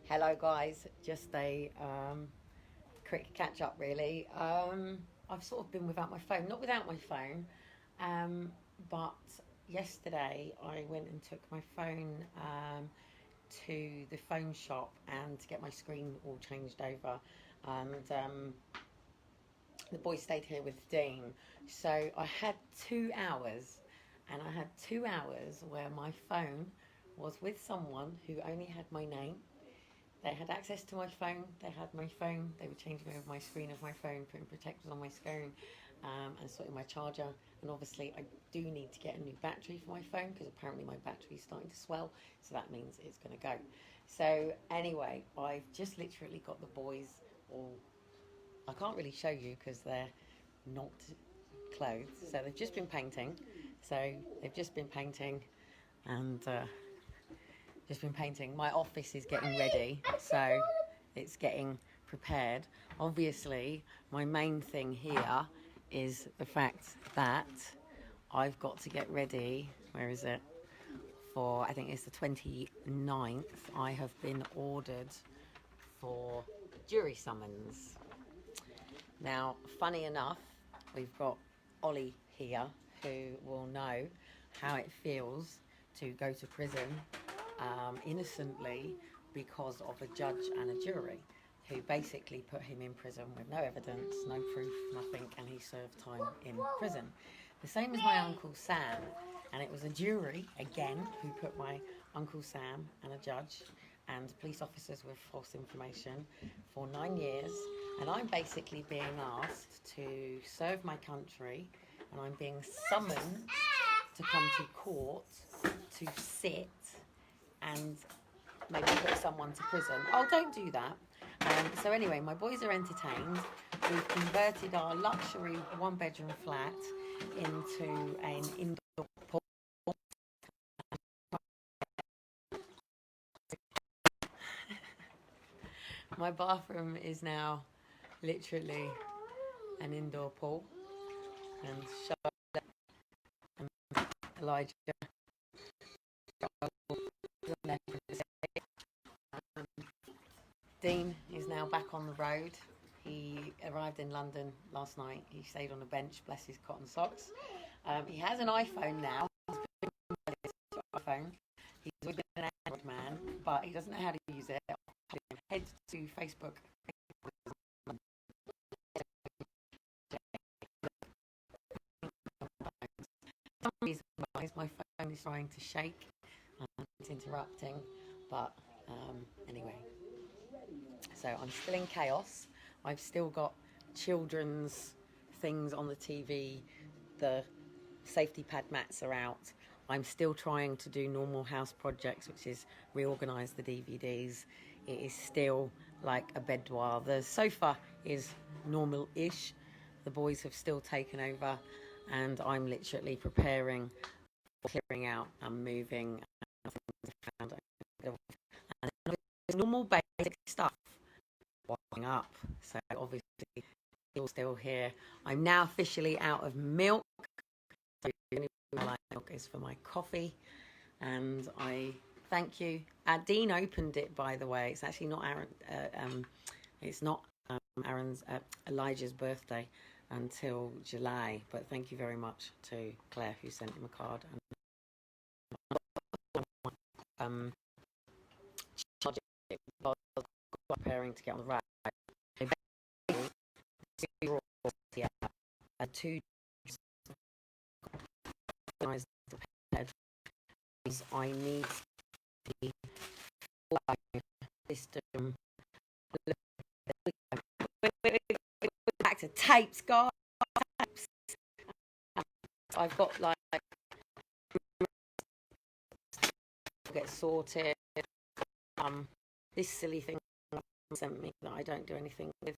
Hello guys, just a quick catch up really. I've sort of been without my phone, not without my phone, but yesterday I went and took my phone to the phone shop and to get my screen all changed over, and the boy stayed here with Dean. So I had 2 hours, and I had 2 hours where my phone was with someone who only had my name. They had access to my phone. They had my phone. They were changing over my screen of my phone, putting protectors on my screen, and sorting my charger. And obviously, I do need to get a new battery for my phone because apparently my battery is starting to swell. So that means it's going to go. So anyway, I've just literally got the boys all. I can't really show you because they're not clothes. So they've just been painting. So they've just been painting, and just been painting. My office is getting ready, so it's getting prepared. Obviously, my main thing here is the fact that I've got to get ready. Where is it? For, I think it's the 29th. I have been ordered for jury summons. Now, funny enough, we've got Ollie here who will know how it feels to go to prison innocently because of a judge and a jury who basically put him in prison with no evidence, no proof, nothing, and he served time in prison. The same as my Uncle Sam, and it was a jury, again, who put my Uncle Sam and a judge and police officers with false information for 9 years, and I'm basically being asked to serve my country, and I'm being summoned to come to court to sit and maybe put someone to prison. Oh, don't do that. So anyway, my boys are entertained. We've converted our luxury one-bedroom flat into an indoor pool. My bathroom is now literally an indoor pool. And Charlotte and Elijah Dean is now back on the road. He arrived in London last night. He stayed on a bench, bless his cotton socks. He has an iPhone now. iPhone. He's always been an Android man, but he doesn't know how to use it. Head to Facebook. For some reason, guys, my phone is trying to shake. It's interrupting, but anyway. So I'm still in chaos. I've still got children's things on the TV. The safety pad mats are out. I'm still trying to do normal house projects, which is reorganise the DVDs. It is still like a boudoir. The sofa is normal-ish. The boys have still taken over, and I'm literally preparing for clearing out and moving. And normal basic stuff washing up, so obviously still here. I'm now officially out of milk, so the only reason I like milk is for my coffee, and I thank you. Dean opened it, by the way. It's actually not Aaron. It's not Aaron's Elijah's birthday until July, but thank you very much to Claire who sent him a card. And preparing to get on the ride. Two I need the system. Back to tapes, guys. I've got like get sorted. This silly thing sent me that I don't do anything with.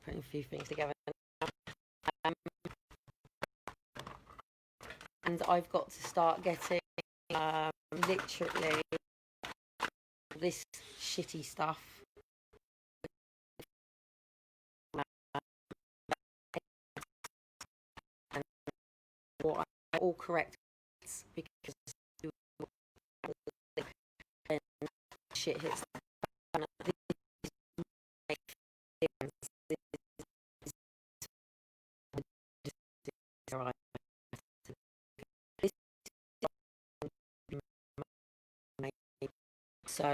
Putting a few things together. And I've got to start getting literally this shitty stuff. sure I all correct because when shit hits the fan, so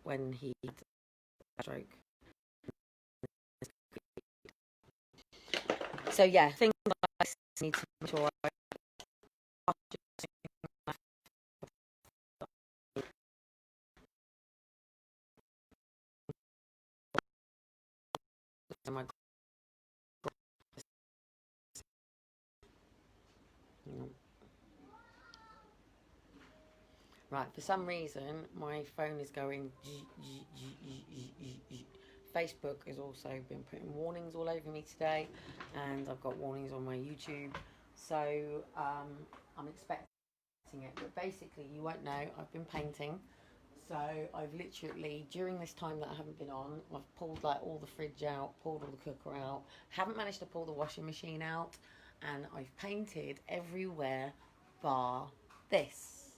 when he had a stroke. So yeah, things like this need to make sure I my right, for some reason my phone is going Facebook has also been putting warnings all over me today, and I've got warnings on my YouTube, so I'm expecting it, but basically you won't know, I've been painting. So I've literally, during this time that I haven't been on, I've pulled like all the fridge out, pulled all the cooker out, haven't managed to pull the washing machine out, and I've painted everywhere bar this.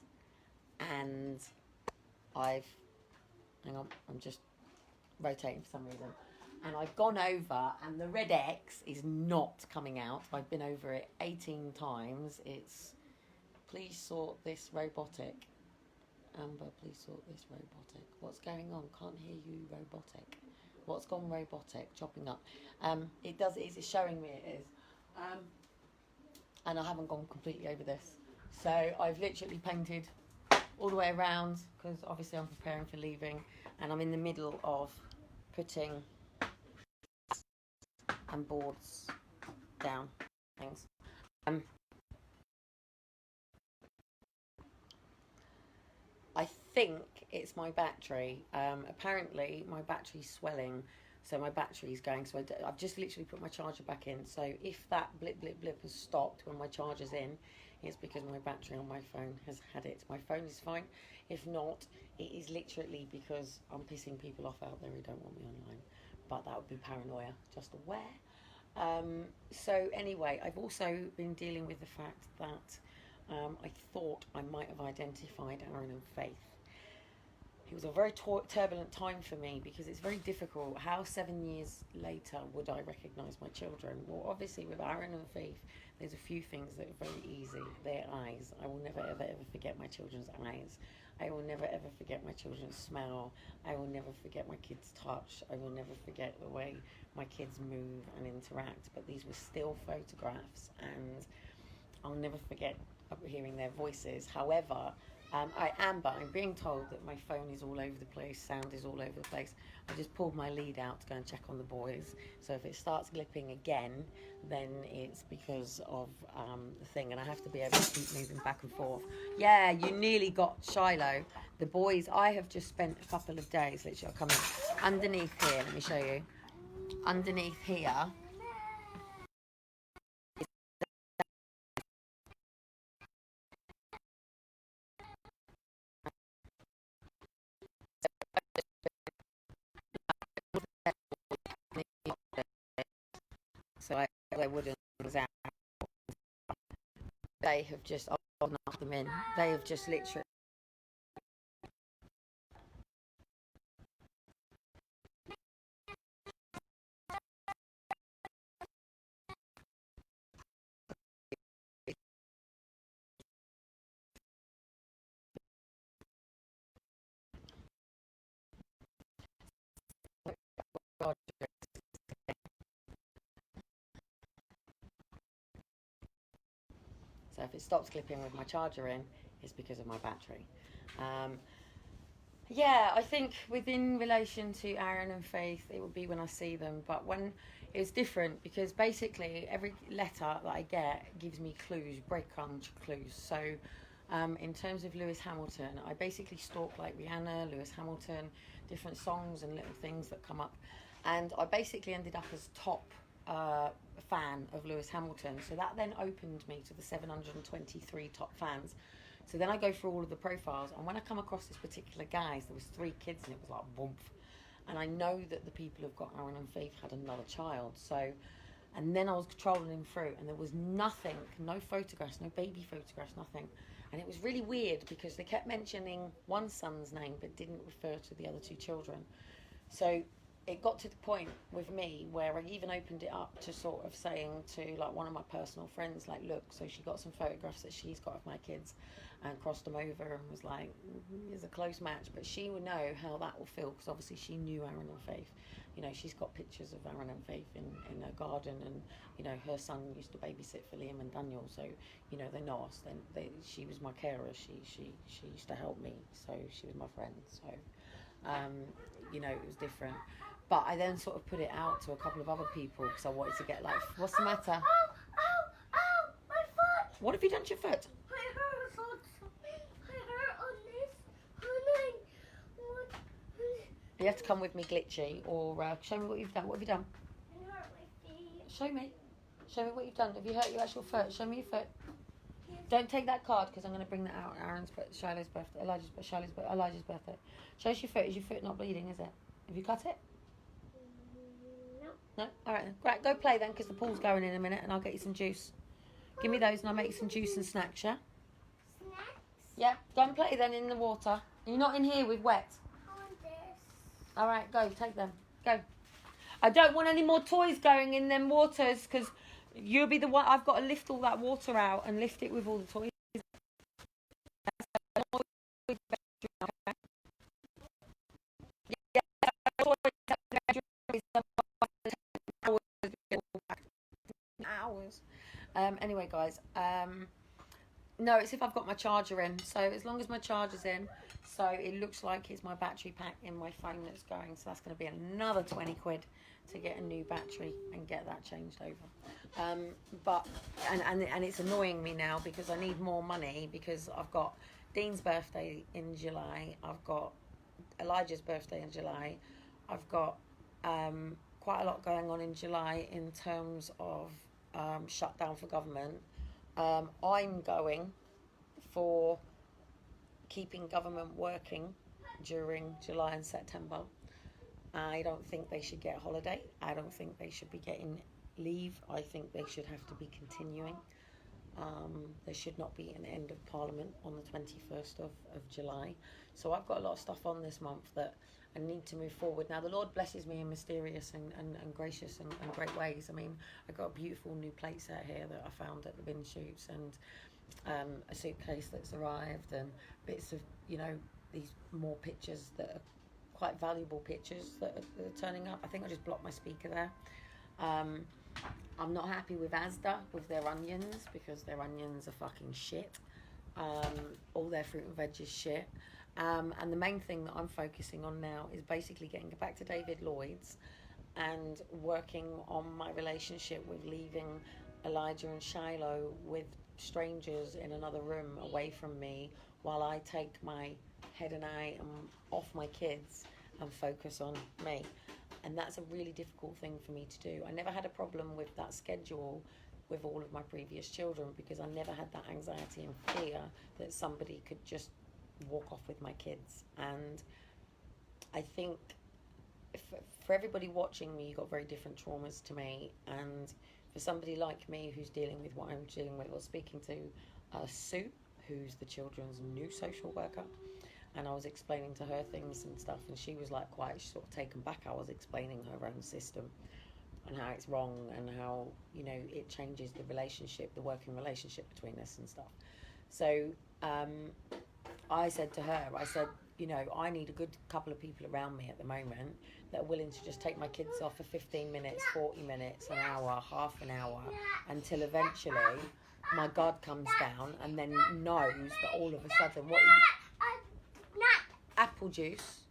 And I've, hang on, I'm just rotating for some reason. And I've gone over, and the red X is not coming out. I've been over it 18 times. It's, please sort this robotic. Amber, please sort this robotic. What's going on? Can't hear you, robotic. What's gone robotic? Chopping up. It does. It's showing me it is. And I haven't gone completely over this. So I've literally painted all the way around because obviously I'm preparing for leaving, and I'm in the middle of putting boards down things. I think it's my battery. Apparently, my battery's swelling, so my battery's going. So I've just literally put my charger back in. So if that blip, blip, blip has stopped when my charger's in, it's because my battery on my phone has had it. My phone is fine. If not, it is literally because I'm pissing people off out there who don't want me online. But that would be paranoia, just aware. So anyway, I've also been dealing with the fact that I thought I might have identified Aaron and Faith. It was a very turbulent time for me because it's very difficult. How 7 years later would I recognise my children? Well, obviously with Aaron and Faith, there's a few things that are very easy. Their eyes. I will never, ever, ever forget my children's eyes. I will never, ever forget my children's smell. I will never forget my kids' touch. I will never forget the way my kids move and interact. But these were still photographs, and I'll never forget hearing their voices. However, I'm being told that my phone is all over the place, sound is all over the place. I just pulled my lead out to go and check on the boys. So if it starts glipping again, then it's because of the thing, and I have to be able to keep moving back and forth. Yeah, you nearly got Shiloh. The boys, I have just spent a couple of days, literally, I'll come in underneath here, let me show you. Underneath here, so I wouldn't out. They have just, I'll knock them in. They have just literally. So if it stops clipping with my charger in, it's because of my battery. Yeah, I think within relation to Aaron and Faith, it would be when I see them. But when it's different, because basically every letter that I get gives me clues, breadcrumb clues. So in terms of Lewis Hamilton, I basically stalk like Rihanna, Lewis Hamilton, different songs and little things that come up. And I basically ended up as top fan of Lewis Hamilton. So that then opened me to the 723 top fans. So then I go through all of the profiles, and when I come across this particular guy, there was 3 kids, and it was like, boom. And I know that the people who've got Aaron and Faith had another child. So And then I was trolling him through, and there was nothing, no photographs, no baby photographs, nothing. And it was really weird because they kept mentioning one son's name but didn't refer to the other two children. So it got to the point with me where I even opened it up to sort of saying to like one of my personal friends, like, look, so she got some photographs that she's got of my kids and crossed them over and was like, it's a close match, but she would know how that will feel because obviously she knew Aaron and Faith. You know, she's got pictures of Aaron and Faith in her garden, and, you know, her son used to babysit for Liam and Daniel, so, you know, they know us. She was my carer. She used to help me, so she was my friend. So, you know, it was different. But I then sort of put it out to a couple of other people because I wanted to get like, what's the matter? Ow, my foot! What have you done to your foot? I hurt on this. You have to come with me, Glitchy, or show me what you've done. What have you done? I hurt my feet. Show me. Show me what you've done. Have you hurt your actual foot? Show me your foot. Yes. Don't take that card because I'm going to bring that out. Shiloh's birthday. Elijah's birthday. Show us your foot. Is your foot not bleeding, is it? Have you cut it? No. No? Alright then. Great. Go play then because the pool's going in a minute and I'll get you some juice. Give me those and I'll make you some juice and snacks, yeah? Snacks? Yeah. Go and play then in the water. You're not in here with wet. I want this. Alright, go. Take them. Go. I don't want any more toys going in them waters because you'll be the one. I've got to lift all that water out and lift it with all the toys. Hours. Anyway, guys. No, it's if I've got my charger in. So as long as my charger's in, so it looks like it's my battery pack in my phone that's going. So that's going to be another 20 quid to get a new battery and get that changed over. But it's annoying me now because I need more money because I've got Dean's birthday in July. I've got Elijah's birthday in July. I've got quite a lot going on in July in terms of shutdown for government. I'm going for keeping government working during July and September. I don't think they should get a holiday. I don't think they should be getting leave. I think they should have to be continuing. There should not be an end of Parliament on the 21st of July. So I've got a lot of stuff on this month that I need to move forward. Now, the Lord blesses me in mysterious and gracious and great ways. I mean, I got a beautiful new plate set here that I found at the bin shoots, and a suitcase that's arrived, and bits of, you know, these more pictures that are quite valuable pictures that are turning up. I think I just blocked my speaker there. I'm not happy with Asda with their onions because their onions are fucking shit. All their fruit and veg is shit. And the main thing that I'm focusing on now is basically getting back to David Lloyd's and working on my relationship with leaving Elijah and Shiloh with strangers in another room away from me while I take my head and eye off my kids and focus on me. And that's a really difficult thing for me to do. I never had a problem with that schedule with all of my previous children because I never had that anxiety and fear that somebody could just walk off with my kids. And I think for everybody watching me, you've got very different traumas to me. And for somebody like me who's dealing with what I'm dealing with, or speaking to Sue, who's the children's new social worker, and I was explaining to her things and stuff, and she was like quite sort of taken back. I was explaining her own system and how it's wrong and how, you know, it changes the relationship, the working relationship between us and stuff. So I said to her, I said, you know, I need a good couple of people around me at the moment that are willing to just take my kids off for 15 minutes, 40 minutes, an hour, half an hour, until eventually my guard comes down and then knows that all of a sudden, what... Apple juice.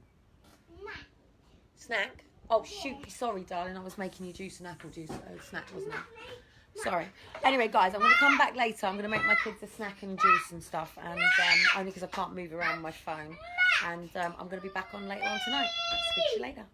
Snack. Oh, shoot. Sorry, darling. I was making you juice and apple juice. Snack, wasn't it? Sorry. Anyway, guys, I'm going to come back later. I'm going to make my kids a snack and juice and stuff. And only because I can't move around my phone. And I'm going to be back on later on tonight. Speak to you later.